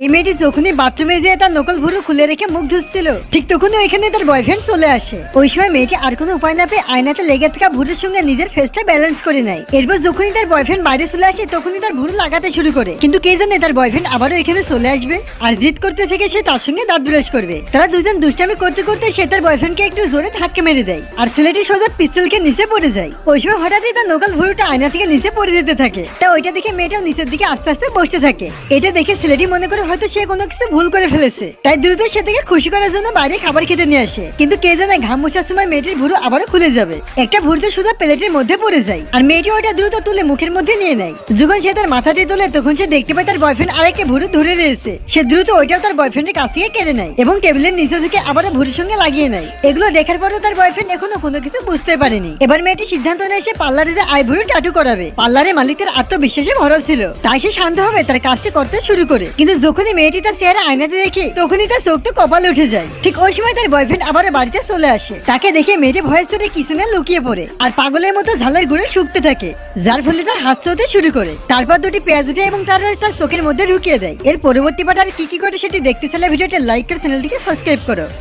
এই মেয়েটি যখনই বাথরুমে যেয়ে তার নকল ভুরু খুলে রেখে মুখ ধুচ্ছিল, ঠিক তখনই ওইখানে তার বয়ফ্রেন্ড চলে আসে। ওই সময় মেয়েটি আর কোনো উপায় না পেয়ে আয়নাতে লেগে থাকা ভুরুর সঙ্গে নিজের ফেসটা ব্যালেন্স করে নেয়। এরপর যখনই তার বয়ফ্রেন্ড বাইরে চলে আসে তখনই তার ভুরু লাগাতে শুরু করে, কিন্তু কে জানে তার বয়ফ্রেন্ড আবারও এখানে চলে আসবে আর জিদ করতে থেকে সে তার সঙ্গে দাঁত ব্রাশ করবে। তারা দুজন দুষ্টামি করতে করতে সে তার বয়ফ্রেন্ডকে একটু জোরে ধাক্কা মেরে দেয় আর ছেলেটি সোজা পিস্তলকে নিচে পড়ে যায়। ওই সময় হঠাৎই তার নকল ভুরুটা আয়না থেকে নিচে পড়ে যেতে থাকে। তা ওইটা দেখে মেয়েটাও নিচের দিকে আস্তে আস্তে বসতে থাকে। এটা দেখে ছেলেটি মনে করে হয়তো সে কোনো কিছু ভুল করে ফেলেছে, তাই দ্রুত সে থেকে খুশি করার জন্য বাইরে খাবার খেতে নিয়ে আসে। কিন্তু কে জানে ঘাম মোছার সময় মেয়েটির ভুরু আবারও খুলে যাবে। একটা ভুরুতে শুধু প্লেটের মধ্যে পড়ে যায় আর মেয়েটি ওটা দ্রুত তুলে মুখের মধ্যে নিয়ে নেয়। যখন সে তার মাথাটি তোলে তখন সে দেখতে পায় তার বয়ফ্রেন্ড আরেকটা ভুরু ধরে রয়েছে। সে দ্রুত ওইটাও তার বয়ফ্রেন্ডের কাছ থেকে কেড়ে নেয় এবং টেবিলের নিচে থেকে আবারও ভুরুর সঙ্গে লাগিয়ে নেয়। এগুলো দেখার পরও তার বয়ফ্রেন্ড এখনো কোনো কিছু বুঝতে পারেনি। এবার মেয়েটি সিদ্ধান্ত নেয় সে পার্লারে আইভুরু ট্যাটু করাবে। পার্লারের মালিকের আত্মবিশ্বাসে ভরা ছিল, তাই সে শান্তভাবে তার কাজটি করতে শুরু করে। কিন্তু যখনই মেয়েটি তার চেহারা আয়নাতে দেখে তখনই তার চোখ তো কপালে উঠে যায়। ঠিক ওই সময় তার বয়ফ্রেন্ড আবার বাড়িতে চলে আসে। তাকে দেখে মেয়েটি ভয়ের চোটে কিচেনে লুকিয়ে পড়ে আর পাগলের মতো ঝালের গুঁড়ে শুকতে থাকে, যার ফলে তার হাত চলতে শুরু করে। তারপর দুটি পেঁয়াজ উঠে এবং তার চোখের মধ্যে ঢুকিয়ে দেয়। এর পরবর্তী পার্ট আর কি করে সেটি দেখতে চাইলে ভিডিওটি লাইক করে চ্যানেলটিকে সাবস্ক্রাইব করো।